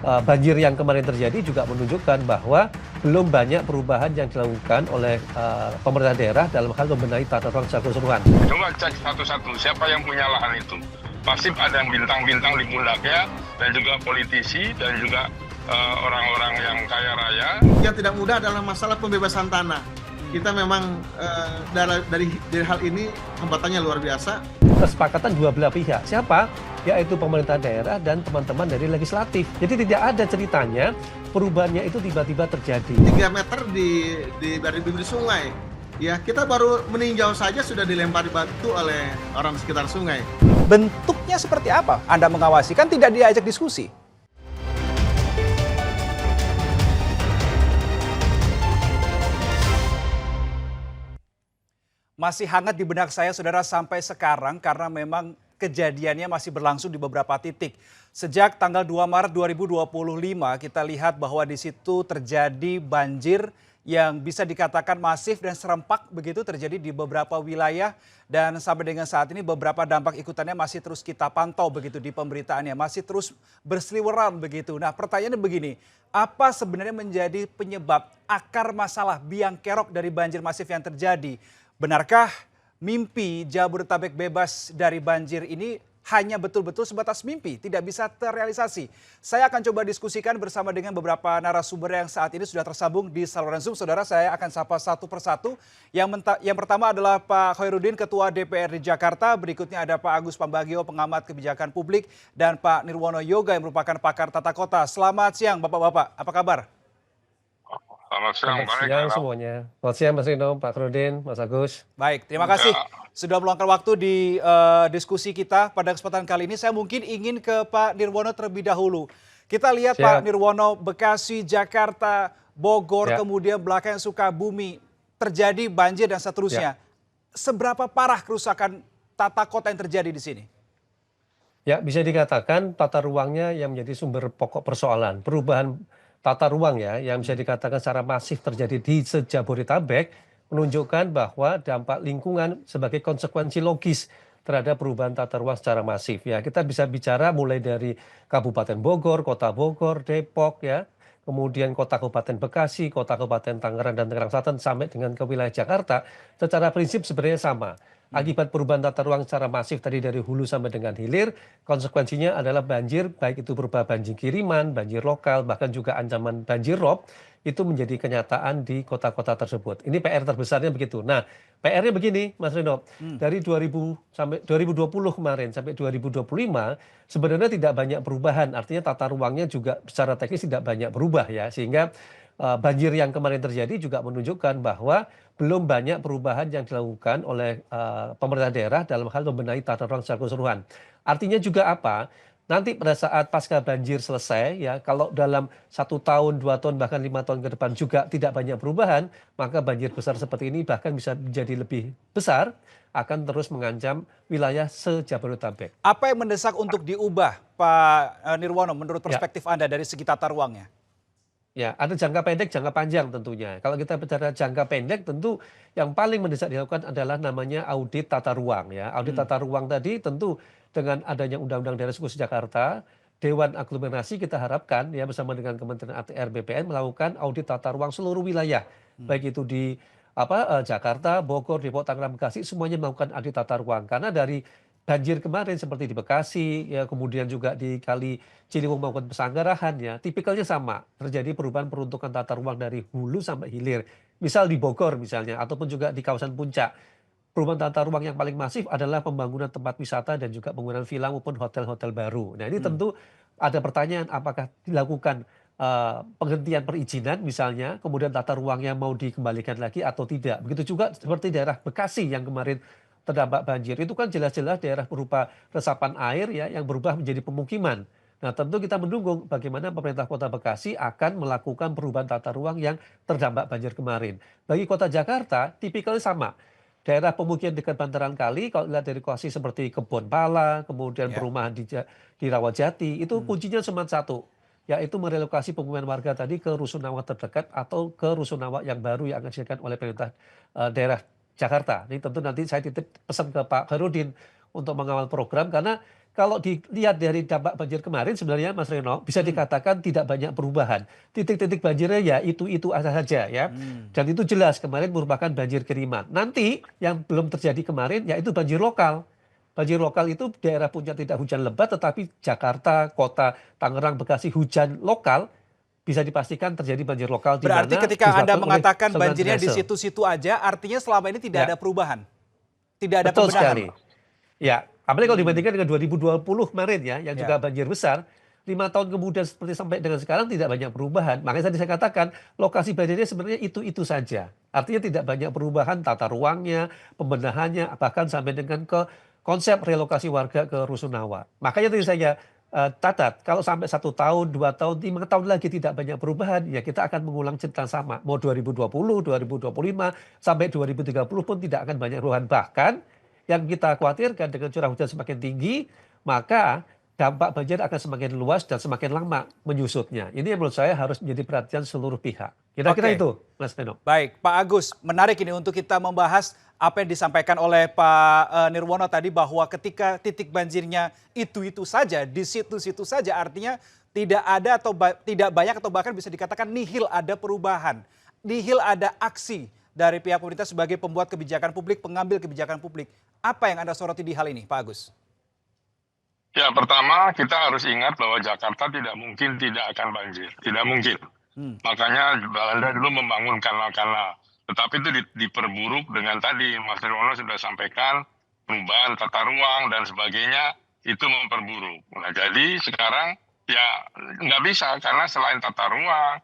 banjir yang kemarin terjadi juga menunjukkan bahwa belum banyak perubahan yang dilakukan oleh pemerintah daerah dalam hal membenahi tata ruang secara keseluruhan. Coba cek satu-satu siapa yang punya lahan itu. Pasti ada yang bintang-bintang di pundaknya, dan juga politisi, dan juga orang-orang yang kaya raya. Yang tidak mudah adalah masalah pembebasan tanah. Kita memang dari hal ini hambatannya luar biasa. Kesepakatan dua belah pihak. Siapa? Yaitu pemerintah daerah dan teman-teman dari legislatif. Jadi tidak ada ceritanya perubahannya itu tiba-tiba terjadi. 3 meter dari bibir sungai. Ya, kita baru meninjau saja sudah dilempari batu oleh orang sekitar sungai. Bentuknya seperti apa? Anda mengawasi, kan tidak diajak diskusi. Masih hangat di benak saya, saudara, sampai sekarang karena memang kejadiannya masih berlangsung di beberapa titik. Sejak tanggal 2 Maret 2025 kita lihat bahwa di situ terjadi banjir yang bisa dikatakan masif dan serempak begitu terjadi di beberapa wilayah, dan sampai dengan saat ini beberapa dampak ikutannya masih terus kita pantau begitu di pemberitaannya, masih terus berseliweran begitu. Nah, pertanyaannya begini, apa sebenarnya menjadi penyebab akar masalah biang kerok dari banjir masif yang terjadi? Benarkah mimpi Jabodetabek bebas dari banjir ini hanya betul-betul sebatas mimpi, tidak bisa terrealisasi? Saya akan coba diskusikan bersama dengan beberapa narasumber yang saat ini sudah tersambung di saluran Zoom. Saudara, saya akan sapa satu persatu. Yang pertama adalah Pak Khairuddin, Ketua DPRD Jakarta. Berikutnya ada Pak Agus Pambagio, pengamat kebijakan publik. Dan Pak Nirwono Yoga yang merupakan pakar tata kota. Selamat siang Bapak-Bapak, apa kabar? Selamat siang, Selamat siang semuanya. Selamat siang Mas Rino, Pak Khairuddin, Mas Agus. Baik, terima kasih sudah meluangkan waktu di diskusi kita pada kesempatan kali ini. Saya mungkin ingin ke Pak Nirwono terlebih dahulu. Kita lihat Pak Nirwono, Bekasi, Jakarta, Bogor, kemudian belakang Sukabumi, terjadi banjir dan seterusnya. Seberapa parah kerusakan tata kota yang terjadi di sini? Ya, bisa dikatakan tata ruangnya yang menjadi sumber pokok persoalan. Perubahan tata ruang ya, yang bisa dikatakan secara masif terjadi di se-Jabodetabek, menunjukkan bahwa dampak lingkungan sebagai konsekuensi logis terhadap perubahan tata ruang secara masif. Ya, kita bisa bicara mulai dari Kabupaten Bogor, Kota Bogor, Depok ya, kemudian Kota Kabupaten Bekasi, Kota Kabupaten Tangerang dan Tangerang Selatan sampai dengan ke wilayah Jakarta, secara prinsip sebenarnya sama. Akibat perubahan tata ruang secara masif tadi dari hulu sampai dengan hilir, konsekuensinya adalah banjir, baik itu berupa banjir kiriman, banjir lokal, bahkan juga ancaman banjir rob, itu menjadi kenyataan di kota-kota tersebut. Ini PR terbesarnya begitu. Nah, PR-nya begini, Mas Rino, dari 2000 sampai 2020 kemarin sampai 2025, sebenarnya tidak banyak perubahan. Artinya tata ruangnya juga secara teknis tidak banyak berubah ya, sehingga banjir yang kemarin terjadi juga menunjukkan bahwa belum banyak perubahan yang dilakukan oleh pemerintah daerah dalam hal membenahi tata ruang secara keseluruhan. Artinya juga apa? Nanti pada saat pasca banjir selesai, ya kalau dalam 1 tahun, 2 tahun, bahkan 5 tahun ke depan juga tidak banyak perubahan, maka banjir besar seperti ini bahkan bisa menjadi lebih besar, akan terus mengancam wilayah se-Jabodetabek. Apa yang mendesak untuk diubah, Pak Nirwono, menurut perspektif Anda dari segi tata ruangnya? Ya, ada jangka pendek, jangka panjang tentunya. Kalau kita bicara jangka pendek, tentu yang paling mendesak dilakukan adalah namanya audit tata ruang. Ya, audit tata ruang tadi tentu dengan adanya Undang-Undang Daerah Khusus Jakarta, Dewan Aglomerasi kita harapkan ya bersama dengan Kementerian ATR BPN melakukan audit tata ruang seluruh wilayah, baik itu di Jakarta, Bogor, Depok, Tangerang, Bekasi, semuanya melakukan audit tata ruang. Karena dari banjir kemarin seperti di Bekasi, ya kemudian juga di Kali Ciliwung maupun Pesanggerahan ya, tipikalnya sama. Terjadi perubahan peruntukan tata ruang dari hulu sampai hilir. Misal di Bogor misalnya, ataupun juga di kawasan Puncak. Perubahan tata ruang yang paling masif adalah pembangunan tempat wisata dan juga pembangunan villa maupun hotel-hotel baru. Nah ini tentu ada pertanyaan apakah dilakukan penghentian perizinan misalnya, kemudian tata ruangnya mau dikembalikan lagi atau tidak. Begitu juga seperti daerah Bekasi yang kemarin terdampak banjir, itu kan jelas-jelas daerah berupa resapan air ya yang berubah menjadi pemukiman. Nah tentu kita menunggu bagaimana pemerintah Kota Bekasi akan melakukan perubahan tata ruang yang terdampak banjir kemarin. Bagi Kota Jakarta tipikalnya sama. Daerah pemukiman dekat bantaran kali, kalau lihat dari lokasi seperti Kebon Pala, kemudian perumahan di Rawajati, itu kuncinya cuma satu, yaitu merelokasi pemukiman warga tadi ke rusunawa terdekat atau ke rusunawa yang baru yang akan disediakan oleh pemerintah daerah Jakarta. Ini tentu nanti saya titip pesan ke Pak Khairuddin untuk mengawal program karena kalau dilihat dari dampak banjir kemarin sebenarnya Mas Reno bisa dikatakan tidak banyak perubahan. Titik-titik banjirnya ya itu saja ya. Dan itu jelas kemarin merupakan banjir kiriman. Nanti yang belum terjadi kemarin yaitu banjir lokal. Banjir lokal itu daerah puncak tidak hujan lebat tetapi Jakarta, Kota Tangerang, Bekasi hujan lokal bisa dipastikan terjadi banjir lokal di Berarti mana ketika Anda disebabkan oleh mengatakan saluran banjirnya di drainase. situ-situ aja, artinya selama ini tidak Ya. ada perubahan, tidak ada Betul pembenahan. sekali. Ya, apalagi kalau dibandingkan dengan 2020 kemarin ya, yang juga Ya. banjir besar, 5 tahun kemudian seperti sampai dengan sekarang tidak banyak perubahan. Makanya tadi saya katakan lokasi banjirnya sebenarnya itu susaja. Artinya tidak banyak perubahan tata ruangnya, pembenahannya, bahkan sampai dengan ke konsep relokasi warga ke Rusunawa. Makanya tadi saya catat, kalau sampai 1 tahun, 2 tahun, 5 tahun lagi tidak banyak perubahan, ya kita akan mengulang cerita sama. Mau 2020, 2025, sampai 2030 pun tidak akan banyak perubahan. Bahkan yang kita khawatirkan dengan curah hujan semakin tinggi, maka dampak banjir akan semakin luas dan semakin lama menyusutnya. Ini yang menurut saya harus menjadi perhatian seluruh pihak. Kira-kira Oke. itu, Mas Beno. Baik, Pak Agus, menarik ini untuk kita membahas apa yang disampaikan oleh Pak Nirwono tadi bahwa ketika titik banjirnya itu saja, di situ-situ saja, artinya tidak ada atau tidak banyak atau bahkan bisa dikatakan nihil ada perubahan, nihil ada aksi dari pihak pemerintah sebagai pembuat kebijakan publik, pengambil kebijakan publik. Apa yang Anda soroti di hal ini, Pak Agus? Ya, pertama kita harus ingat bahwa Jakarta tidak mungkin tidak akan banjir. Tidak mungkin. Makanya Belanda dulu membangun kanal-kanal. Tetapi itu diperburuk dengan tadi Mas Nirwono sudah sampaikan perubahan tata ruang dan sebagainya itu memperburuk. Nah, jadi sekarang ya nggak bisa karena selain tata ruang,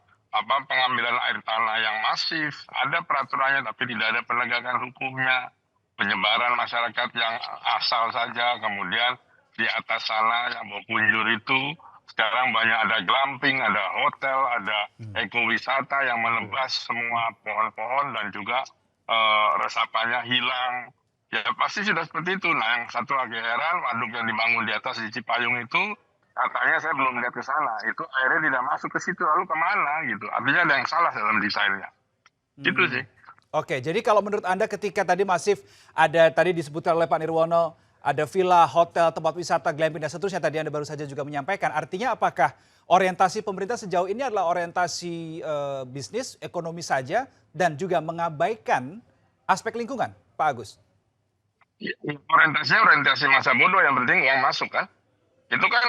pengambilan air tanah yang masif, ada peraturannya tapi tidak ada penegakan hukumnya, penyebaran masyarakat yang asal saja, kemudian di atas sana yang mau kunjur itu sekarang banyak ada glamping, ada hotel, ada ekowisata yang menebas semua pohon-pohon dan juga resapannya hilang. Ya pasti sudah seperti itu. Nah yang satu lagi heran, waduk yang dibangun di atas di Cipayung itu katanya saya belum lihat ke sana. Itu airnya tidak masuk ke situ, lalu kemana gitu. Artinya ada yang salah dalam desainnya. Gitu sih. Oke, jadi kalau menurut Anda ketika tadi masif ada tadi disebutkan oleh Pak Nirwono, ada villa, hotel, tempat wisata, glamping dan seterusnya tadi Anda baru saja juga menyampaikan. Artinya apakah orientasi pemerintah sejauh ini adalah orientasi bisnis, ekonomi saja dan juga mengabaikan aspek lingkungan, Pak Agus? Ya, orientasinya orientasi masa bodoh, yang penting uang masuk kan. Itu kan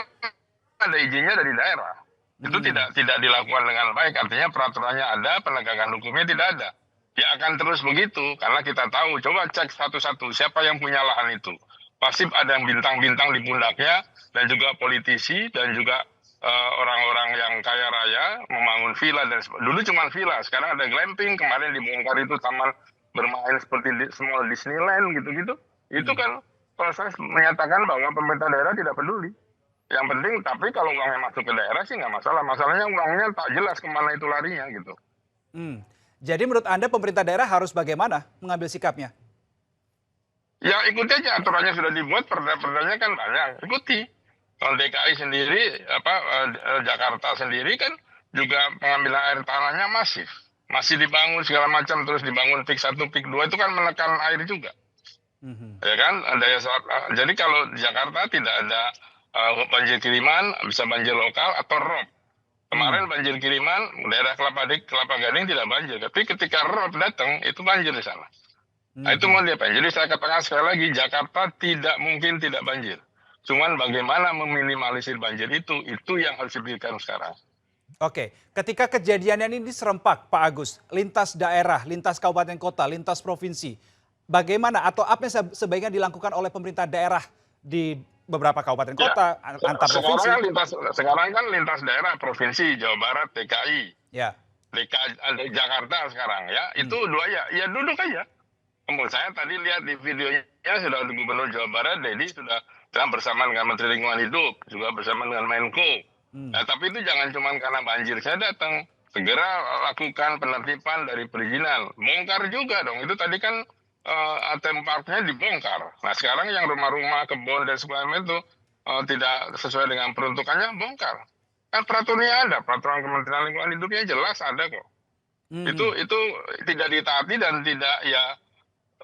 ada izinnya dari daerah. Itu tidak dilakukan dengan baik. Artinya peraturannya ada, penegakan hukumnya tidak ada. Ya akan terus begitu karena kita tahu. Coba cek satu-satu siapa yang punya lahan itu. Pasti ada yang bintang-bintang di pundaknya dan juga politisi dan juga orang-orang yang kaya raya membangun villa dan dulu cuma villa, sekarang ada glamping, kemarin dibongkar itu taman bermain seperti small Disneyland gitu-gitu. Itu kan proses menyatakan bahwa pemerintah daerah tidak peduli. Yang penting tapi kalau uangnya masuk ke daerah sih nggak masalah. Masalahnya uangnya tak jelas kemana itu larinya gitu. Jadi menurut Anda pemerintah daerah harus bagaimana mengambil sikapnya? Ya ikuti aja aturannya sudah dibuat, perda-perdanya kan banyak, ikuti. Kalau DKI sendiri, Jakarta sendiri kan juga pengambilan air tanahnya masif. Masih dibangun segala macam, terus dibangun pik 1, pik 2, itu kan menekan air juga. Ya kan, jadi kalau di Jakarta tidak ada banjir kiriman, bisa banjir lokal atau rob. Kemarin banjir kiriman, daerah Kelapa Gading tidak banjir, tapi ketika rob datang, itu banjir di sana. Nah itu mau diapain? Jadi saya katakan sekali lagi, Jakarta tidak mungkin tidak banjir. Cuman bagaimana meminimalisir banjir itu yang harus dipikirkan sekarang. Oke, ketika kejadiannya ini serempak Pak Agus, lintas daerah, lintas kabupaten kota, lintas provinsi, bagaimana atau apa yang sebaiknya dilakukan oleh pemerintah daerah di beberapa kabupaten kota, antar provinsi? Sekarang kan lintas daerah, provinsi, Jawa Barat, DKI, Ya. Jakarta sekarang ya, itu dua ya duduk aja. Menurut saya tadi lihat di videonya sudah Gubernur Jawa Barat, Dedi sudah bersama dengan Menteri Lingkungan Hidup, juga bersama dengan Menko. Nah, tapi itu jangan cuma karena banjir saya datang. Segera lakukan penertiban dari perizinan. Bongkar juga dong. Itu tadi kan ATM Parknya dibongkar. Nah, sekarang yang rumah-rumah, kebun, dan sebagainya itu tidak sesuai dengan peruntukannya, bongkar. Kan peraturannya ada. Peraturan Kementerian Lingkungan Hidupnya jelas ada kok. Itu tidak ditaati dan tidak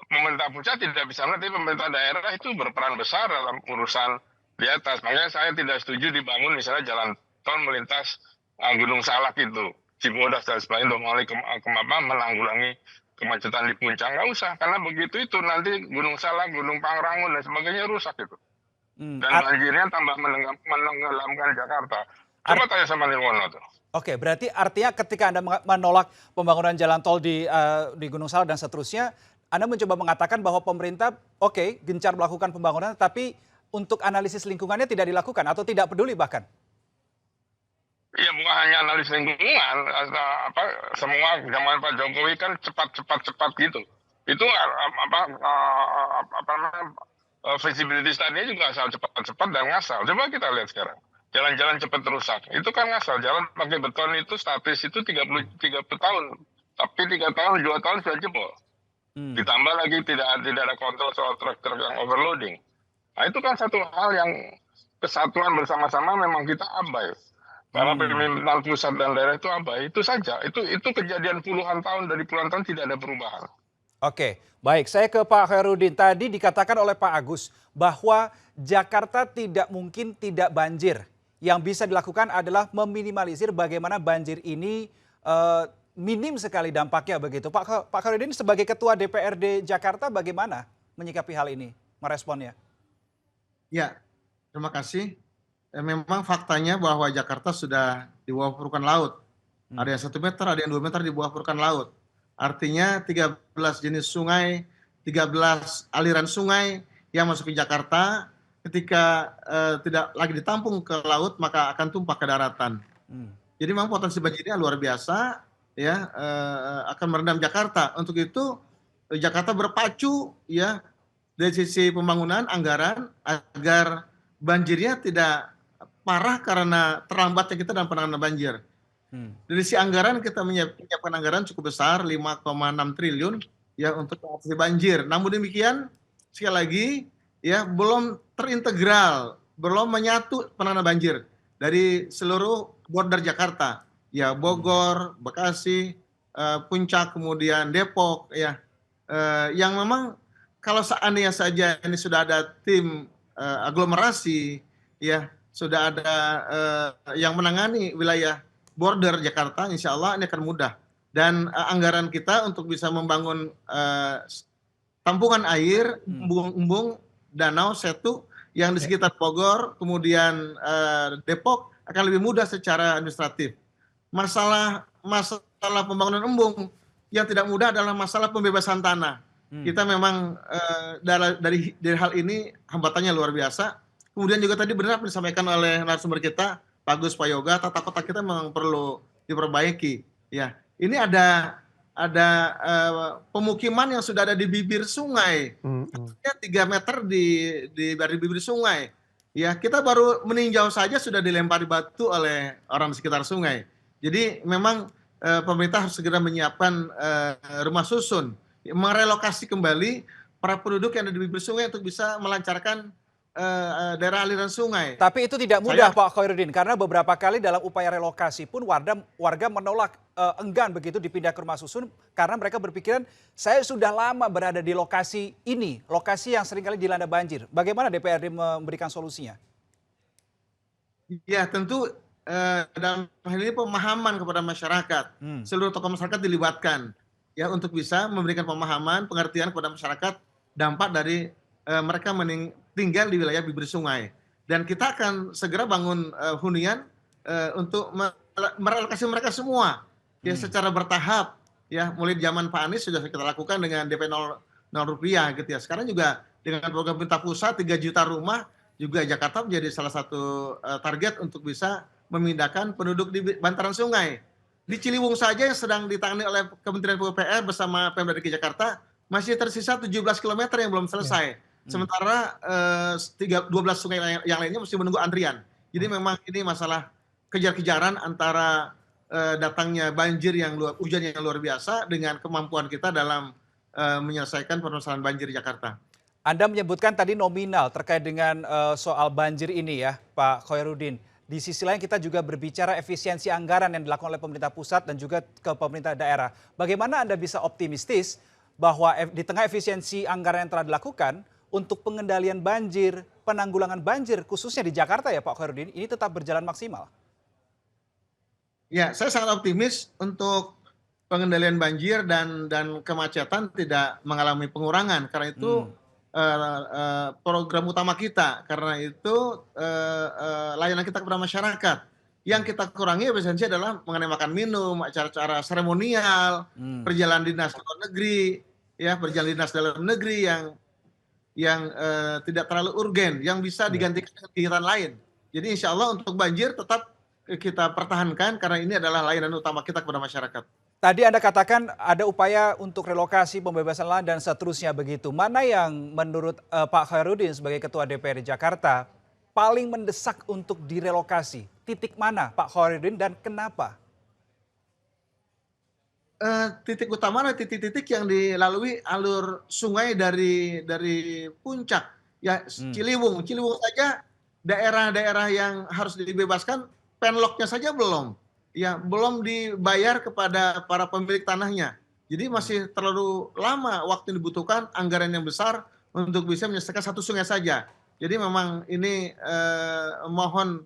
pemerintah pusat tidak bisa melihat, tapi pemerintah daerah itu berperan besar dalam urusan di atas. Makanya saya tidak setuju dibangun misalnya jalan tol melintas Gunung Salak itu, Cibodas dan sebagainya untuk menanggulangi kemacetan di puncak. Nggak usah, karena begitu itu nanti Gunung Salak, Gunung Pangrango dan sebagainya rusak itu. Dan banjirnya tambah menenggelamkan Jakarta. Coba tanya sama Nirwono tuh. Oke, berarti artinya ketika Anda menolak pembangunan jalan tol di Gunung Salak dan seterusnya, Anda mencoba mengatakan bahwa pemerintah oke, gencar melakukan pembangunan, tapi untuk analisis lingkungannya tidak dilakukan atau tidak peduli bahkan? Iya, bukan hanya analisis lingkungan, semua zaman Pak Jokowi kan cepat gitu. Itu visibility study-nya juga asal cepat dan ngasal. Coba kita lihat sekarang. Jalan-jalan cepat rusak. Itu kan ngasal. Jalan pakai beton itu statis itu 30 tahun. Tapi 3 tahun, 2 tahun sudah jebol. Ditambah lagi tidak ada kontrol soal truk-truk yang overloading. Nah, itu kan satu hal yang kesatuan bersama-sama memang kita abai. Para pemerintahan pusat dan daerah itu abai. Itu saja. Itu kejadian puluhan tahun, dari puluhan tahun tidak ada perubahan. Oke, baik. Saya ke Pak Khairuddin. Tadi dikatakan oleh Pak Agus bahwa Jakarta tidak mungkin tidak banjir. Yang bisa dilakukan adalah meminimalisir bagaimana banjir ini minim sekali dampaknya begitu. Pak Khairuddin sebagai Ketua DPRD Jakarta bagaimana menyikapi hal ini, meresponnya? Ya, terima kasih. Memang faktanya bahwa Jakarta sudah di bawah permukaan laut. Ada yang 1 meter, ada yang 2 meter di bawah permukaan laut. Artinya 13 jenis sungai, 13 aliran sungai yang masuk ke Jakarta ketika tidak lagi ditampung ke laut maka akan tumpah ke daratan. Jadi memang potensi banjirnya luar biasa, ya, akan merendam Jakarta. Untuk itu Jakarta berpacu, ya, dari sisi pembangunan anggaran agar banjirnya tidak parah karena terlambatnya kita dalam penanganan banjir. Dari sisi anggaran kita menyiapkan anggaran cukup besar 5,6 triliun ya untuk mengatasi banjir. Namun demikian sekali lagi ya belum terintegral, belum menyatu penanganan banjir dari seluruh border Jakarta. Ya Bogor, Bekasi, Puncak, kemudian Depok ya. Yang memang kalau seandainya saja ini sudah ada tim aglomerasi ya, sudah ada yang menangani wilayah border Jakarta, insya Allah ini akan mudah. Dan anggaran kita untuk bisa membangun tampungan air, embung-embung, danau, setu yang di sekitar Bogor, kemudian Depok akan lebih mudah secara administratif. Masalah pembangunan embung yang tidak mudah adalah masalah pembebasan tanah. Kita memang dari hal ini hambatannya luar biasa. Kemudian juga tadi benar disampaikan oleh narasumber kita, Pak Gus Payoga, tata kota kita memang perlu diperbaiki. Ya, ini ada pemukiman yang sudah ada di bibir sungai, 3 meter di bibir sungai. Ya, kita baru meninjau saja sudah dilempari batu oleh orang di sekitar sungai. Jadi memang pemerintah harus segera menyiapkan rumah susun, merelokasi kembali para penduduk yang ada di bibir sungai untuk bisa melancarkan daerah aliran sungai. Tapi itu tidak mudah Pak Khairuddin, karena beberapa kali dalam upaya relokasi pun warga menolak, enggan begitu dipindah ke rumah susun karena mereka berpikiran saya sudah lama berada di lokasi ini, lokasi yang seringkali dilanda banjir. Bagaimana DPRD memberikan solusinya? Ya tentu dalam hal ini pemahaman kepada masyarakat, seluruh tokoh masyarakat dilibatkan ya untuk bisa memberikan pemahaman, pengertian kepada masyarakat dampak dari mereka tinggal di wilayah bibir sungai. Dan kita akan segera bangun hunian untuk merelokasi mereka semua ya secara bertahap ya, mulai zaman Pak Anies sudah kita lakukan dengan DP 0 rupiah gitu ya. Sekarang juga dengan program pemerintah pusat 3 juta rumah juga Jakarta menjadi salah satu target untuk bisa memindahkan penduduk di bantaran sungai. Di Ciliwung saja yang sedang ditangani oleh Kementerian PUPR bersama Pemda DKI Jakarta masih tersisa 17 km yang belum selesai. Sementara 12 sungai yang lainnya mesti menunggu antrian. Jadi memang ini masalah kejar-kejaran antara datangnya banjir hujan yang luar biasa dengan kemampuan kita dalam menyelesaikan permasalahan banjir di Jakarta. Anda menyebutkan tadi nominal terkait dengan soal banjir ini ya Pak Khairuddin. Di sisi lain kita juga berbicara efisiensi anggaran yang dilakukan oleh pemerintah pusat dan juga ke pemerintah daerah. Bagaimana Anda bisa optimistis bahwa di tengah efisiensi anggaran yang telah dilakukan untuk pengendalian banjir, penanggulangan banjir khususnya di Jakarta ya Pak Khairuddin, ini tetap berjalan maksimal? Ya, saya sangat optimis untuk pengendalian banjir dan kemacetan tidak mengalami pengurangan karena itu program utama kita. Karena itu layanan kita kepada masyarakat. Yang kita kurangi efisiensi adalah mengenai makan minum, acara-acara seremonial, perjalanan dinas luar negeri, ya perjalanan dinas dalam negeri yang tidak terlalu urgen, yang bisa digantikan dengan kegiatan lain. Jadi insya Allah untuk banjir tetap kita pertahankan karena ini adalah layanan utama kita kepada masyarakat. Tadi Anda katakan ada upaya untuk relokasi, pembebasan lahan dan seterusnya begitu. Mana yang menurut Pak Khairuddin sebagai Ketua DPRD Jakarta paling mendesak untuk direlokasi? Titik mana Pak Khairuddin dan kenapa? Titik utama adalah titik-titik yang dilalui alur sungai dari puncak. Ya Ciliwung saja daerah-daerah yang harus dibebaskan penloknya saja belum. Ya, belum dibayar kepada para pemilik tanahnya. Jadi masih terlalu lama waktu yang dibutuhkan, anggaran yang besar untuk bisa menyelesaikan satu sungai saja. Jadi memang ini mohon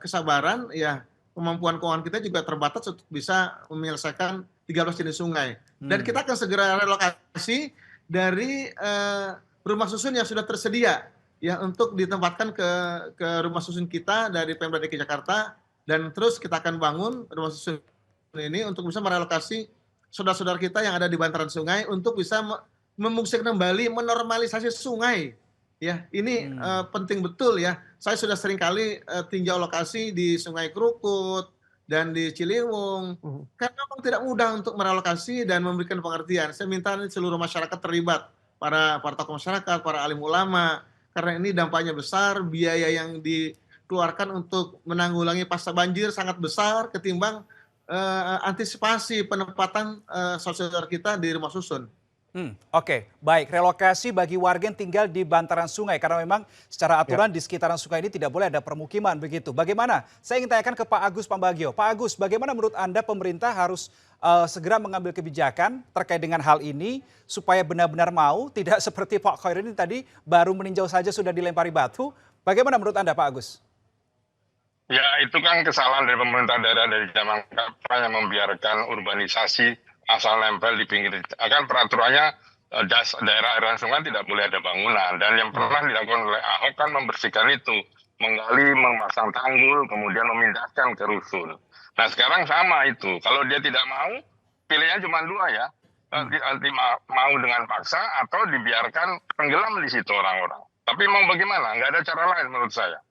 kesabaran, ya kemampuan keuangan kita juga terbatas untuk bisa menyelesaikan 13 jenis sungai. Dan kita akan segera relokasi dari rumah susun yang sudah tersedia ya untuk ditempatkan ke rumah susun kita dari Pemprov DKI Jakarta. Dan terus kita akan bangun rumah susun ini untuk bisa merelokasi saudara-saudara kita yang ada di bantaran sungai untuk bisa memfungsikan kembali, menormalisasi sungai. Ya, ini penting betul ya. Saya sudah sering kali tinjau lokasi di Sungai Krukut dan di Ciliwung. Karena memang tidak mudah untuk merelokasi dan memberikan pengertian. Saya minta seluruh masyarakat terlibat, para tokoh masyarakat, para alim ulama, karena ini dampaknya besar, biaya yang dikeluarkan untuk menanggulangi pasca banjir sangat besar ketimbang antisipasi penempatan saudara kita di rumah susun. Oke, baik. Relokasi bagi warga yang tinggal di bantaran sungai karena memang secara aturan di sekitaran sungai ini tidak boleh ada permukiman begitu. Bagaimana? Saya ingin tanyakan ke Pak Agus Pambagio. Pak Agus, bagaimana menurut Anda pemerintah harus segera mengambil kebijakan terkait dengan hal ini supaya benar-benar mau, tidak seperti Pak Khairuddin tadi baru meninjau saja sudah dilempari batu. Bagaimana menurut Anda, Pak Agus? Ya, itu kan kesalahan dari pemerintah daerah dari zaman kapan yang membiarkan urbanisasi asal nempel di pinggir. Akan peraturannya daerah aliran sungai tidak boleh ada bangunan. Dan yang pernah dilakukan oleh Ahok kan membersihkan itu. Menggali, memasang tanggul, kemudian memindahkan ke rusun. Nah sekarang sama itu. Kalau dia tidak mau, pilihannya cuma dua ya. Nanti mau dengan paksa atau dibiarkan tenggelam di situ orang-orang. Tapi mau bagaimana? Nggak ada cara lain menurut saya.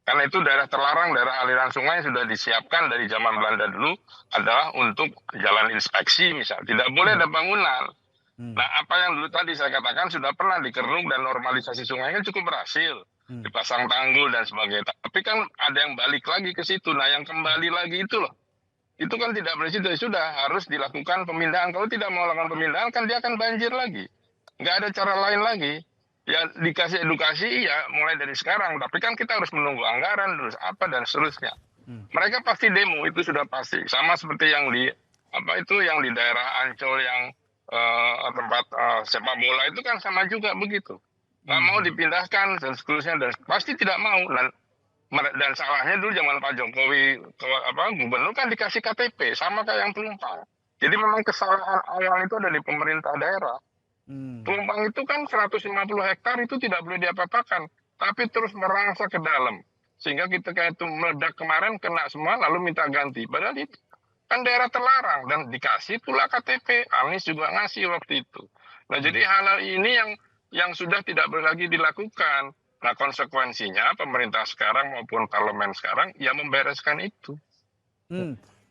Karena itu daerah terlarang, daerah aliran sungai sudah disiapkan dari zaman Belanda dulu adalah untuk jalan inspeksi misalnya. Tidak boleh ada bangunan. Nah apa yang dulu tadi saya katakan sudah pernah dikeruk dan normalisasi sungai kan cukup berhasil. Dipasang tanggul dan sebagainya. Tapi kan ada yang balik lagi ke situ. Nah yang kembali lagi itu loh. Itu kan tidak boleh sudah harus dilakukan pemindahan. Kalau tidak mau lakukan pemindahan kan dia akan banjir lagi. Nggak ada cara lain lagi. Ya dikasih edukasi ya mulai dari sekarang, tapi kan kita harus menunggu anggaran terus apa dan seterusnya. Mereka pasti demo itu sudah pasti. Sama seperti yang di yang di daerah Ancol yang tempat sepak bola itu kan sama juga begitu. Nggak mau dipindahkan dan seterusnya dan pasti tidak mau dan salahnya dulu zaman Pak Jokowi gubernur kan dikasih KTP sama kayak yang penumpang. Jadi memang kesalahan awal itu ada di pemerintah daerah. Pelumpang itu kan 150 hektar itu tidak boleh diapa-apakan, tapi terus merangsek ke dalam. Sehingga ketika itu meledak kemarin kena semua lalu minta ganti. Padahal itu kan daerah terlarang dan dikasih pula KTP. Anies juga ngasih waktu itu. Nah jadi hal ini yang sudah tidak boleh lagi dilakukan. Nah konsekuensinya pemerintah sekarang maupun parlemen sekarang ya membereskan itu.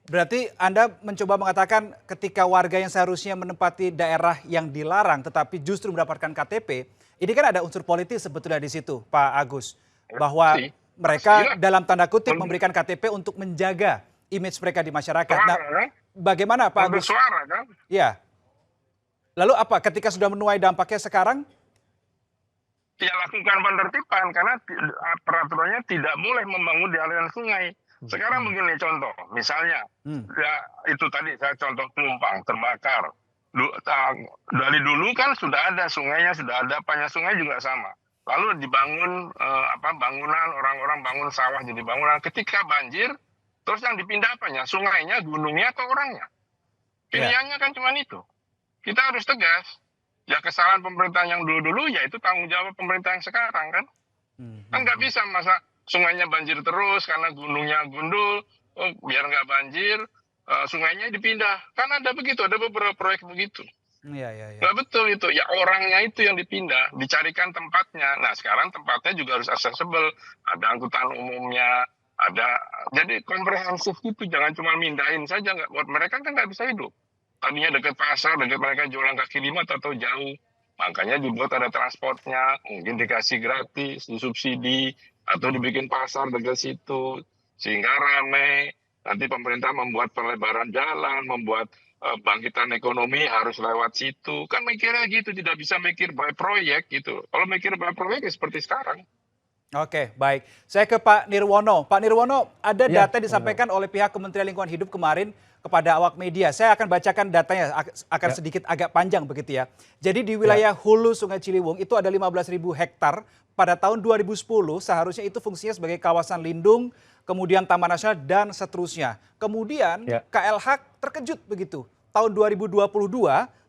Berarti Anda mencoba mengatakan ketika warga yang seharusnya menempati daerah yang dilarang tetapi justru mendapatkan KTP, ini kan ada unsur politis sebetulnya di situ, Pak Agus. Bahwa mereka dalam tanda kutip memberikan KTP untuk menjaga image mereka di masyarakat. Nah, bagaimana Pak Agus? Bersuara kan? Ya. Lalu apa ketika sudah menuai dampaknya sekarang? Ya lakukan penertiban karena peraturannya tidak boleh membangun di aliran sungai. Sekarang begini contoh, misalnya ya itu tadi saya contoh pelumpang terbakar, Dari dulu kan sudah ada sungainya, sudah ada apanya, sungai juga sama. Lalu dibangun bangunan, orang-orang bangun sawah jadi bangunan. Ketika banjir, terus yang dipindah apanya? Sungainya, gunungnya, atau orangnya? Pilihannya kan cuma itu. Kita harus tegas. Ya kesalahan pemerintah yang dulu-dulu, ya itu tanggung jawab pemerintah yang sekarang kan. Kan nggak bisa masa sungainya banjir terus karena gunungnya gundul, biar nggak banjir, sungainya dipindah. Kan ada begitu, ada beberapa proyek begitu. Iya. Nggak betul itu, ya orangnya itu yang dipindah, dicarikan tempatnya. Nah sekarang tempatnya juga harus accessible, ada angkutan umumnya, jadi komprehensif gitu, jangan cuma mindahin saja, buat mereka kan nggak bisa hidup. Tadinya dekat pasar, dekat mereka jualan kaki lima atau jauh. Makanya dibuat ada transportnya, mungkin dikasih gratis, disubsidi, atau dibikin pasar dekat situ. Sehingga ramai, nanti pemerintah membuat pelebaran jalan, membuat bangkitan ekonomi harus lewat situ. Kan mikirnya gitu, tidak bisa mikir by proyek gitu. Kalau mikir by proyek ya seperti sekarang. Oke, baik. Saya ke Pak Nirwono. Pak Nirwono, ada Ya, data yang disampaikan oleh pihak Kementerian Lingkungan Hidup kemarin kepada awak media. Saya akan bacakan datanya, akan sedikit agak panjang begitu ya. Jadi di wilayah hulu Sungai Ciliwung itu ada 15.000 hektar. Pada tahun 2010 seharusnya itu fungsinya sebagai kawasan lindung, kemudian Taman Nasional dan seterusnya. Kemudian KLH terkejut begitu. Tahun 2022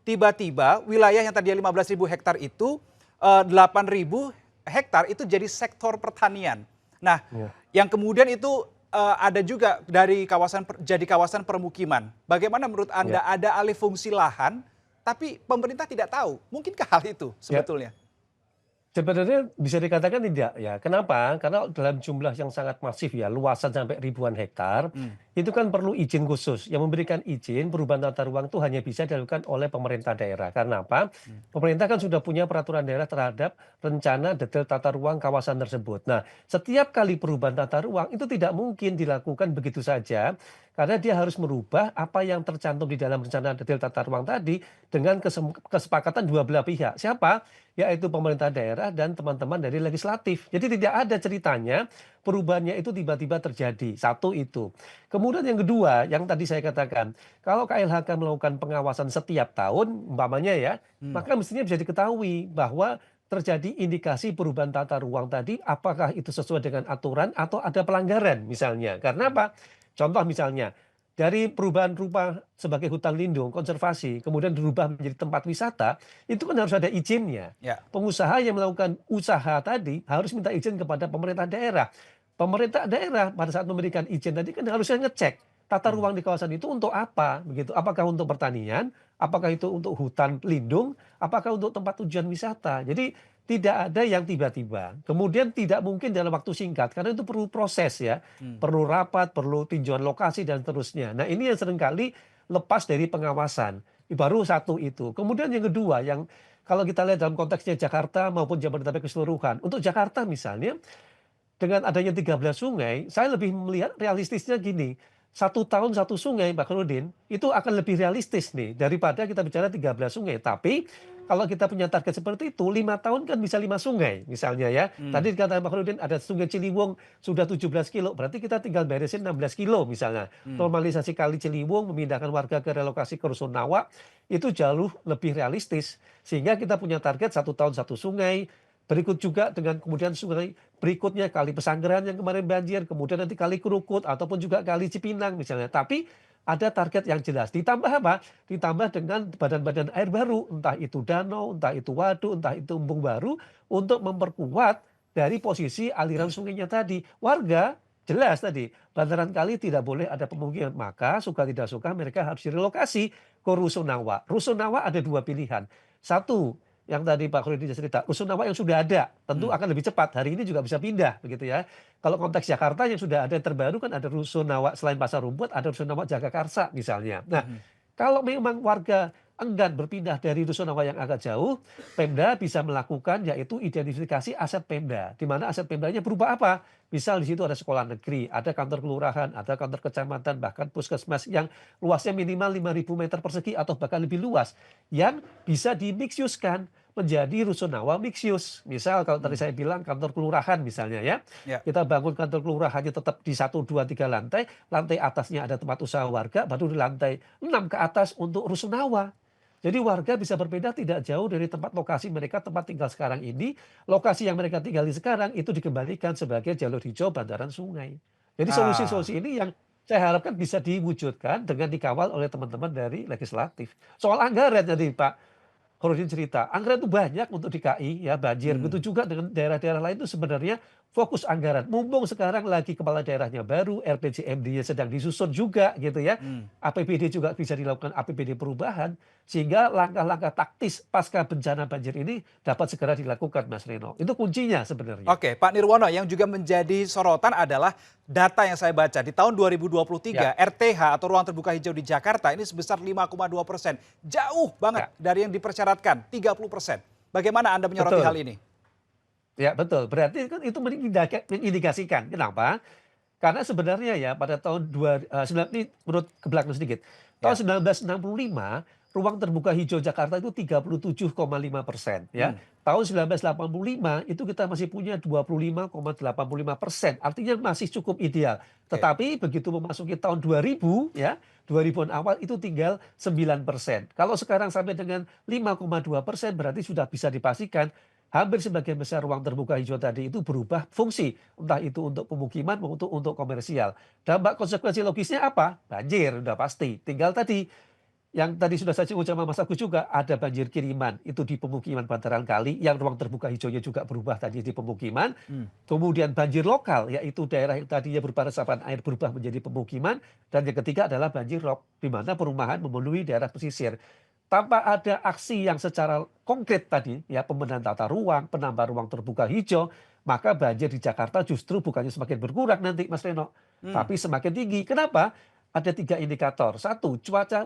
tiba-tiba wilayah yang tadinya 15.000 hektar itu 8.000 hektar itu jadi sektor pertanian. Nah, yang kemudian itu ada juga dari jadi kawasan permukiman. Bagaimana menurut Anda ada alih fungsi lahan, tapi pemerintah tidak tahu? Mungkinkah hal itu sebetulnya? Sebenarnya bisa dikatakan tidak ya. Kenapa? Karena dalam jumlah yang sangat masif ya, luasan sampai ribuan hektar, itu kan perlu izin khusus. Yang memberikan izin perubahan tata ruang itu hanya bisa dilakukan oleh pemerintah daerah. Karena apa? Pemerintah kan sudah punya peraturan daerah terhadap rencana detail tata ruang kawasan tersebut. Nah, setiap kali perubahan tata ruang itu tidak mungkin dilakukan begitu saja, karena dia harus merubah apa yang tercantum di dalam rencana detail tata ruang tadi dengan kesepakatan dua belah pihak. Siapa? Yaitu pemerintah daerah dan teman-teman dari legislatif. Jadi tidak ada ceritanya perubahannya itu tiba-tiba terjadi. Satu itu. Kemudian yang kedua, yang tadi saya katakan, kalau KLHK melakukan pengawasan setiap tahun, umpamanya ya, maka mestinya bisa diketahui bahwa terjadi indikasi perubahan tata ruang tadi, apakah itu sesuai dengan aturan atau ada pelanggaran misalnya. Karena apa? Contoh misalnya, dari perubahan rupa sebagai hutan lindung, konservasi, kemudian dirubah menjadi tempat wisata, itu kan harus ada izinnya. Pengusaha yang melakukan usaha tadi harus minta izin kepada pemerintah daerah. Pemerintah daerah pada saat memberikan izin tadi kan harusnya ngecek tata ruang di kawasan itu untuk apa, begitu? Apakah untuk pertanian, apakah itu untuk hutan lindung, apakah untuk tempat tujuan wisata. Jadi tidak ada yang tiba-tiba. Kemudian tidak mungkin dalam waktu singkat karena itu perlu proses ya, perlu rapat, perlu tinjauan lokasi dan seterusnya. Nah, ini yang seringkali lepas dari pengawasan. Baru satu itu. Kemudian yang kedua yang kalau kita lihat dalam konteksnya Jakarta maupun Jabodetabek keseluruhan. Untuk Jakarta misalnya dengan adanya 13 sungai, saya lebih melihat realistisnya gini. 1 tahun 1 sungai, Pak Khairuddin, itu akan lebih realistis nih daripada kita bicara 13 sungai. Tapi kalau kita punya target seperti itu, 5 tahun kan bisa 5 sungai misalnya ya. Tadi dikatakan Pak Khairuddin ada Sungai Ciliwung sudah 17 kilo, berarti kita tinggal beresin 16 kilo misalnya. Normalisasi Kali Ciliwung, memindahkan warga ke relokasi ke Rusunawa, itu jauh lebih realistis. Sehingga kita punya target 1 tahun 1 sungai, berikut juga dengan kemudian sungai berikutnya Kali Pesanggeran yang kemarin banjir, kemudian nanti Kali Kerukut ataupun juga Kali Cipinang misalnya. Tapi ada target yang jelas. Ditambah apa? Ditambah dengan badan-badan air baru, entah itu danau, entah itu waduk, entah itu embung baru untuk memperkuat dari posisi aliran sungainya tadi. Warga jelas tadi, bantaran kali tidak boleh ada pemukiman, maka suka tidak suka mereka harus direlokasi ke Rusunawa. Rusunawa ada 2 pilihan. Satu, yang tadi Pak Khairuddin cerita, Rusunawa yang sudah ada tentu akan lebih cepat. Hari ini juga bisa pindah begitu ya. Kalau konteks Jakarta yang sudah ada yang terbaru kan ada Rusunawa selain Pasar Rumput, ada Rusunawa Jagakarsa misalnya. Nah, kalau memang warga enggan berpindah dari Rusunawa yang agak jauh, Pemda bisa melakukan yaitu identifikasi aset Pemda. Di mana aset Pemdanya berupa apa? Misal di situ ada sekolah negeri, ada kantor kelurahan, ada kantor kecamatan, bahkan puskesmas yang luasnya minimal 5.000 meter persegi atau bahkan lebih luas. Yang bisa dimix-use-kan menjadi Rusunawa mix use. Misal kalau tadi saya bilang kantor kelurahan misalnya ya. Kita bangun kantor kelurahannya tetap di 1, 2, 3 lantai. Lantai atasnya ada tempat usaha warga, baru di lantai 6 ke atas untuk Rusunawa. Jadi warga bisa berbeda tidak jauh dari tempat lokasi mereka tempat tinggal sekarang ini, lokasi yang mereka tinggali sekarang itu dikembalikan sebagai jalur hijau bantaran sungai. Jadi Ah, solusi-solusi ini yang saya harapkan bisa diwujudkan dengan dikawal oleh teman-teman dari legislatif. Soal anggaran tadi Pak Khoirudin cerita, anggaran itu banyak untuk DKI ya banjir. hmm, Begitu juga dengan daerah-daerah lain itu sebenarnya fokus anggaran. Mumpung sekarang lagi kepala daerahnya baru, RPJMD-nya sedang disusun juga gitu ya. hmm. APBD juga bisa dilakukan APBD perubahan sehingga langkah-langkah taktis pasca bencana banjir ini dapat segera dilakukan Mas Reno. Itu kuncinya sebenarnya. Oke, Pak Nirwono, yang juga menjadi sorotan adalah data yang saya baca di tahun 2023 Ya, RTH atau ruang terbuka hijau di Jakarta ini sebesar 5,2%. Jauh banget ya, dari yang dipersyaratkan 30%. Bagaimana Anda menyoroti hal betul. ini? Ya, betul. Berarti kan itu mengindikasikan. Kenapa? Karena sebenarnya ya pada tahun ini menurut ke belakang sedikit. Tahun Ya. 1965 ruang terbuka hijau Jakarta itu 37,5% ya. Hmm, Tahun 1985 itu kita masih punya 25,85%. Artinya masih cukup ideal. oke. Tetapi begitu memasuki tahun 2000 ya, 2000-an awal itu tinggal 9%. Kalau sekarang sampai dengan 5,2% berarti sudah bisa dipastikan hampir sebagian besar ruang terbuka hijau tadi itu berubah fungsi, entah itu untuk pemukiman maupun untuk komersial. Dampak konsekuensi logisnya apa? Banjir, udah pasti. Tinggal tadi, yang tadi sudah saya singgung sama Mas Agus juga, ada banjir kiriman, itu di pemukiman bantaran kali, yang ruang terbuka hijaunya juga berubah tadi di pemukiman. Hmm. Kemudian banjir lokal, yaitu daerah yang tadinya berupa resapan air berubah menjadi pemukiman. Dan yang ketiga adalah banjir rob, di mana perumahan memenuhi daerah pesisir. Tanpa ada aksi yang secara konkret tadi, ya pembenahan tata ruang, penambahan ruang terbuka hijau, maka banjir di Jakarta justru bukannya semakin berkurang nanti Mas Reno, Hmm. tapi semakin tinggi. Kenapa? Ada 3 indikator. Satu, cuaca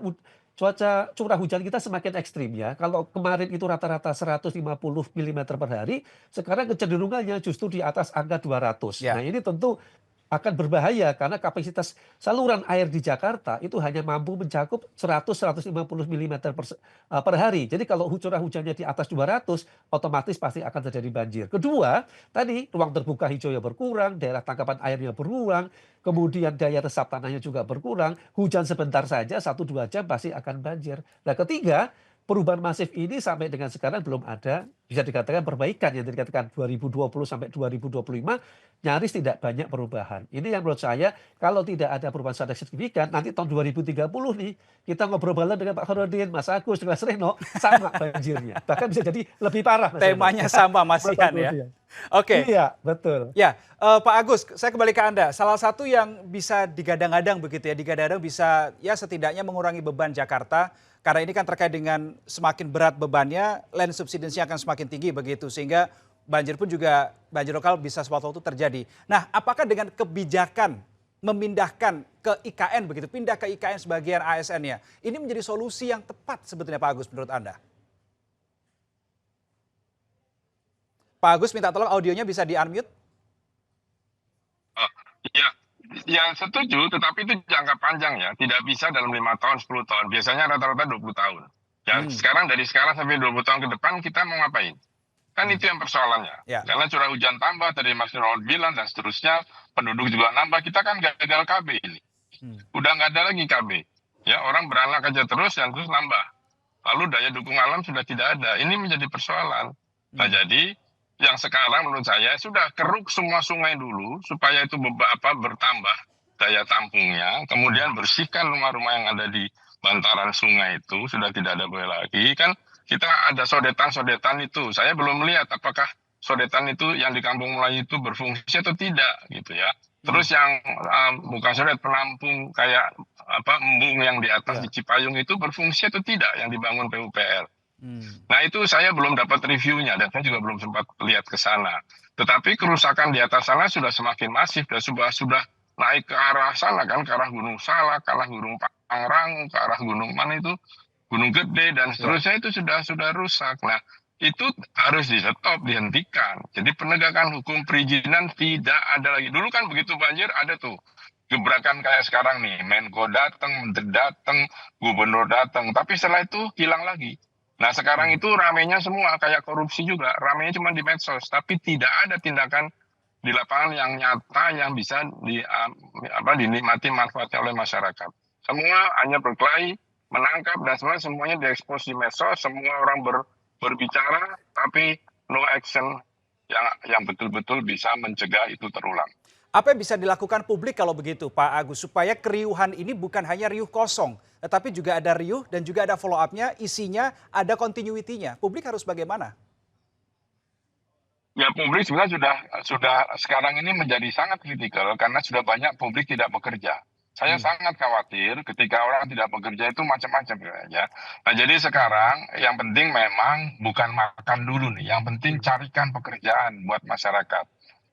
curah hujan kita semakin ekstrim ya. Kalau kemarin itu rata-rata 150 mm per hari, sekarang kecenderungannya justru di atas angka 200. Nah Ya. ini tentu akan berbahaya karena kapasitas saluran air di Jakarta itu hanya mampu mencakup 100-150 mm per hari. Jadi kalau curah hujannya di atas 200, otomatis pasti akan terjadi banjir. Kedua, tadi ruang terbuka hijau yang berkurang, daerah tangkapan airnya berkurang, kemudian daya resap tanahnya juga berkurang, hujan sebentar saja 1-2 jam pasti akan banjir. Nah ketiga, perubahan masif ini sampai dengan sekarang belum ada, bisa dikatakan perbaikan yang dikatakan 2020 sampai 2025 nyaris tidak banyak perubahan. Ini yang menurut saya kalau tidak ada perubahan secara signifikan, nanti tahun 2030 nih kita ngobrol bareng dengan Pak Khoirudin, Mas Agus, dengan Mas Reno, sama banjirnya. Bahkan bisa jadi lebih parah Mas Reno. Temanya sama, Mas masihan Agus ya. ya. Oke. Iya, betul. Ya, Pak Agus, saya kembali ke Anda. Salah satu yang bisa digadang-gadang begitu ya, digadang-gadang bisa ya setidaknya mengurangi beban Jakarta, karena ini kan terkait dengan semakin berat bebannya, land subsidence-nya akan semakin tinggi begitu, sehingga banjir pun juga, banjir lokal bisa sewaktu-waktu terjadi. Nah, apakah dengan kebijakan memindahkan ke IKN begitu, pindah ke IKN sebagian ASN-nya, ini menjadi solusi yang tepat sebetulnya Pak Agus menurut Anda? Pak Agus minta tolong audionya bisa di-unmute. Oh, ya, ya setuju, tetapi itu jangka panjang ya. Tidak bisa dalam 5 tahun, 10 tahun. Biasanya rata-rata 20 tahun. Ya, Hmm, sekarang dari sekarang sampai 20 tahun ke depan kita mau ngapain? Kan hmm, itu yang persoalannya. ya. Karena curah hujan tambah, tadi Mas Ronald bilang, dan seterusnya, penduduk juga nambah. Kita kan gagal KB ini. Hmm, Udah nggak ada lagi KB. Ya, orang beranak aja terus, dan terus nambah. Lalu daya dukung alam sudah tidak ada. Ini menjadi persoalan. Nah, hmm. jadi yang sekarang menurut saya sudah keruk semua sungai dulu supaya itu bertambah daya tampungnya. Hmm. Kemudian bersihkan rumah-rumah yang ada di bantaran sungai itu sudah tidak ada boleh lagi. Kan kita ada sodetan-sodetan itu. Saya belum melihat apakah sodetan itu yang di Kampung Melayu itu berfungsi atau tidak gitu ya. Hmm. Terus yang bukan sodet penampung kayak embung yang di atas di Ya. Cipayung itu berfungsi atau tidak yang dibangun PUPR. Hmm. Nah itu saya belum dapat reviewnya dan saya juga belum sempat lihat ke sana. Tetapi kerusakan di atas sana sudah semakin masif dan sudah naik ke arah sana kan, ke arah Gunung Salak, ke arah Gunung Pangrango, ke arah Gunung mana itu, Gunung Gede dan Ya. seterusnya itu sudah rusak. Nah itu harus di stop, dihentikan. Jadi penegakan hukum perizinan tidak ada lagi. Dulu kan begitu banjir ada tuh gebrakan kayak sekarang nih, Menko datang, Menteri datang, Gubernur datang, tapi setelah itu hilang lagi. Nah sekarang Hmm. itu ramenya semua kayak korupsi juga, ramenya cuma di medsos, tapi tidak ada tindakan di lapangan yang nyata yang bisa dinikmati manfaatnya oleh masyarakat. Semua hanya berkelahi menangkap dan semuanya diekspos di medsos, semua orang berbicara, tapi no action yang betul-betul bisa mencegah itu terulang. Apa yang bisa dilakukan publik kalau begitu Pak Agus, supaya keriuhan ini bukan hanya riuh kosong, tetapi juga ada riuh dan juga ada follow up-nya, isinya, ada continuity-nya. Publik harus bagaimana? Ya publik sebenarnya sudah sekarang ini menjadi sangat kritikal karena sudah banyak publik tidak bekerja. Saya sangat khawatir ketika orang tidak bekerja itu macam-macam ya. Nah jadi sekarang yang penting memang bukan makan dulu nih, yang penting carikan pekerjaan buat masyarakat.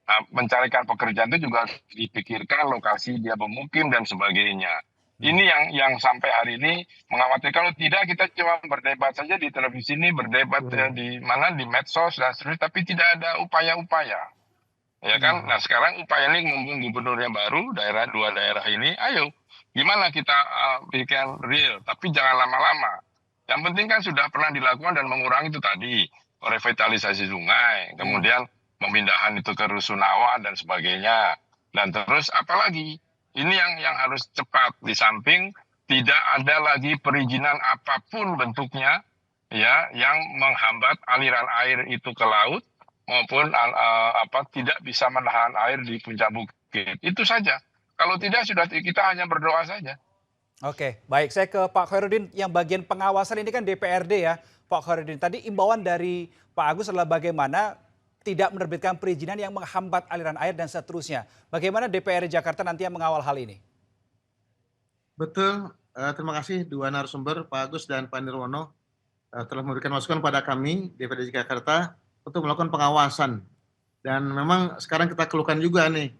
Nah, mencarikan pekerjaan itu juga harus dipikirkan lokasi dia bermukim dan sebagainya. Ini yang sampai hari ini mengkhawatirkan. Kalau tidak kita cuma berdebat saja di televisi ini, berdebat di mana di medsos dan seterusnya, tapi tidak ada upaya-upaya. Ya kan? Nah sekarang upaya ini mumpung gubernurnya baru, dua daerah ini, ayo gimana kita bikin real, tapi jangan lama-lama. Yang penting kan sudah pernah dilakukan dan mengurangi itu tadi, revitalisasi sungai, kemudian pemindahan itu ke rusunawa dan sebagainya. Dan terus apalagi? Ini yang harus cepat, di samping tidak ada lagi perizinan apapun bentuknya ya yang menghambat aliran air itu ke laut maupun tidak bisa menahan air di puncak bukit. Itu saja. Kalau tidak sudah kita hanya berdoa saja. Oke, baik. Saya ke Pak Khairuddin, yang bagian pengawasan ini kan DPRD ya, Pak Khairuddin. Tadi imbauan dari Pak Agus adalah bagaimana tidak menerbitkan perizinan yang menghambat aliran air dan seterusnya. Bagaimana DPRD Jakarta nanti yang mengawal hal ini? Betul, terima kasih dua narasumber, Pak Agus dan Pak Nirwono, telah memberikan masukan pada kami, DPRD Jakarta, untuk melakukan pengawasan. Dan memang sekarang kita keluhkan juga nih,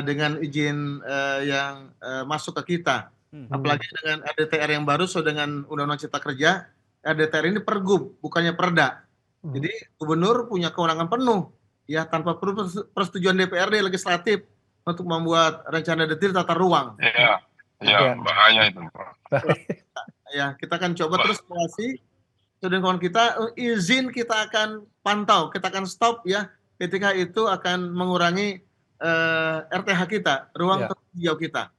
dengan izin yang masuk ke kita. Apalagi dengan RDTR yang baru, dengan Undang-Undang Cipta Kerja, RDTR ini pergub, bukannya perda. Jadi gubernur punya kewenangan penuh ya tanpa perlu persetujuan DPRD legislatif untuk membuat rencana detail tata ruang. Ya, bahaya itu. Ya, kita akan coba terus evaluasi dengan kawan kita, izin kita akan pantau, kita akan stop ya ketika itu akan mengurangi RTH kita, ruang terhijau kita.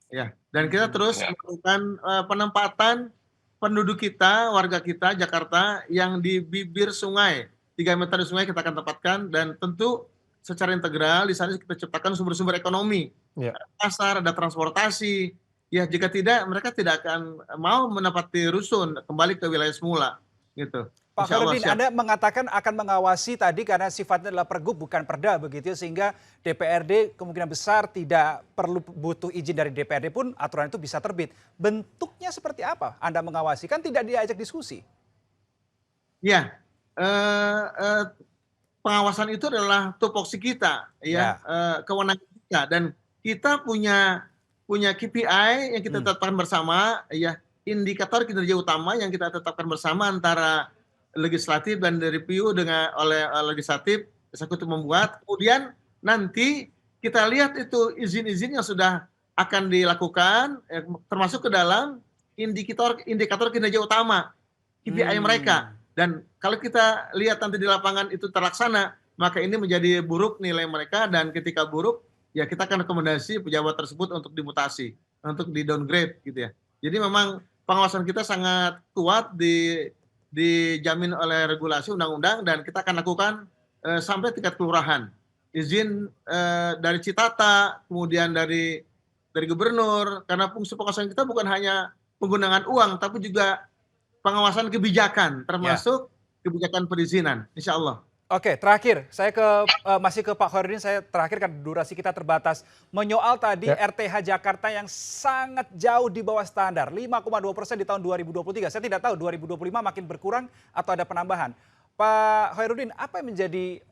Ya, dan kita terus melakukan penempatan penduduk kita, warga kita, Jakarta yang di bibir sungai, 3 meter di sungai kita akan tempatkan, dan tentu secara integral di sana kita ciptakan sumber-sumber ekonomi, pasar, ada transportasi, ya jika tidak mereka tidak akan mau menempati rusun, kembali ke wilayah semula, gitu. Pak Khairuddin, Anda mengatakan akan mengawasi tadi karena sifatnya adalah pergub bukan perda begitu, sehingga DPRD kemungkinan besar tidak perlu butuh izin dari DPRD pun aturan itu bisa terbit. Bentuknya seperti apa Anda mengawasi? Kan tidak diajak diskusi. Ya, pengawasan itu adalah tupoksi kita, ya, kewenangan kita, dan kita punya KPI yang kita tetapkan bersama, ya, indikator kinerja utama yang kita tetapkan bersama antara legislatif dan direview oleh legislatif, eksekutif membuat. Kemudian nanti kita lihat itu izin-izin yang sudah akan dilakukan, termasuk ke dalam indikator kinerja utama, KPI mereka. Dan kalau kita lihat nanti di lapangan itu terlaksana, maka ini menjadi buruk nilai mereka, dan ketika buruk, ya kita akan rekomendasi pejabat tersebut untuk dimutasi, untuk di downgrade gitu ya. Jadi memang pengawasan kita sangat kuat dijamin oleh regulasi undang-undang, dan kita akan lakukan sampai tingkat kelurahan. Izin dari Citata, kemudian dari gubernur, karena fungsi pengawasan kita bukan hanya penggunaan uang, tapi juga pengawasan kebijakan, termasuk kebijakan perizinan, insya Allah. Oke, terakhir saya masih ke Pak Khairuddin, saya terakhir kan durasi kita terbatas. Menyoal tadi RTH Jakarta yang sangat jauh di bawah standar, 5,2% di tahun 2023. Saya tidak tahu 2025 makin berkurang atau ada penambahan. Pak Khairuddin, apa yang menjadi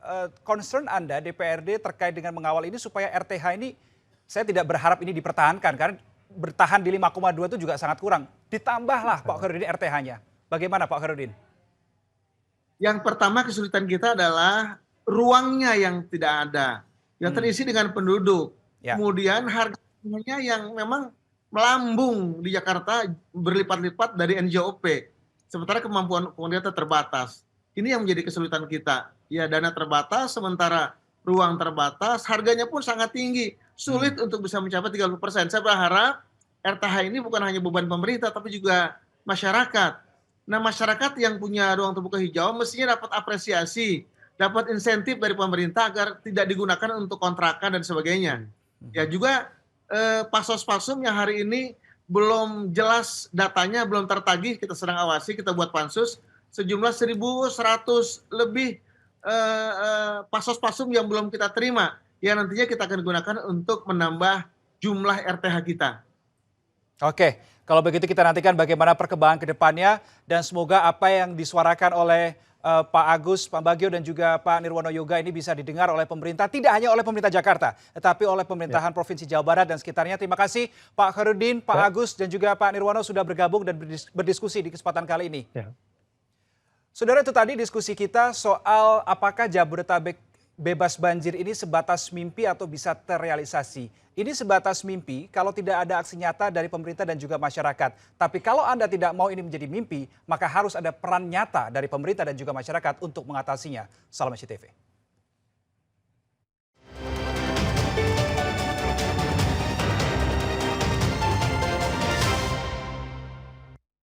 concern Anda DPRD terkait dengan mengawal ini supaya RTH ini, saya tidak berharap ini dipertahankan karena bertahan di 5,2 itu juga sangat kurang. Ditambahlah Pak Khairuddin RTH-nya. Bagaimana Pak Khairuddin? Yang pertama kesulitan kita adalah ruangnya yang tidak ada, yang terisi dengan penduduk. Kemudian harganya yang memang melambung di Jakarta berlipat-lipat dari NJOP, sementara kemampuan kita terbatas. Ini yang menjadi kesulitan kita. Ya, dana terbatas, sementara ruang terbatas, harganya pun sangat tinggi, sulit untuk bisa mencapai 30%. Saya berharap RTH ini bukan hanya beban pemerintah, tapi juga masyarakat. Nah, masyarakat yang punya ruang terbuka hijau mestinya dapat apresiasi, dapat insentif dari pemerintah agar tidak digunakan untuk kontrakan dan sebagainya. Ya juga pasos-pasum yang hari ini belum jelas datanya, belum tertagih, kita sedang awasi, kita buat pansus, sejumlah 1.100 lebih pasos-pasum yang belum kita terima, yang nantinya kita akan gunakan untuk menambah jumlah RPH kita. Oke, kalau begitu kita nantikan bagaimana perkembangan ke depannya dan semoga apa yang disuarakan oleh Pak Agus, Pak Bagio dan juga Pak Nirwono Yoga ini bisa didengar oleh pemerintah, tidak hanya oleh pemerintah Jakarta, tetapi oleh pemerintahan Provinsi Jawa Barat dan sekitarnya. Terima kasih Pak Khairuddin, Pak Agus dan juga Pak Nirwono sudah bergabung dan berdiskusi di kesempatan kali ini. Saudara, itu tadi diskusi kita soal apakah Jabodetabek bebas banjir ini sebatas mimpi atau bisa terrealisasi. Ini sebatas mimpi kalau tidak ada aksi nyata dari pemerintah dan juga masyarakat. Tapi kalau Anda tidak mau ini menjadi mimpi, maka harus ada peran nyata dari pemerintah dan juga masyarakat untuk mengatasinya. Salam SCTV.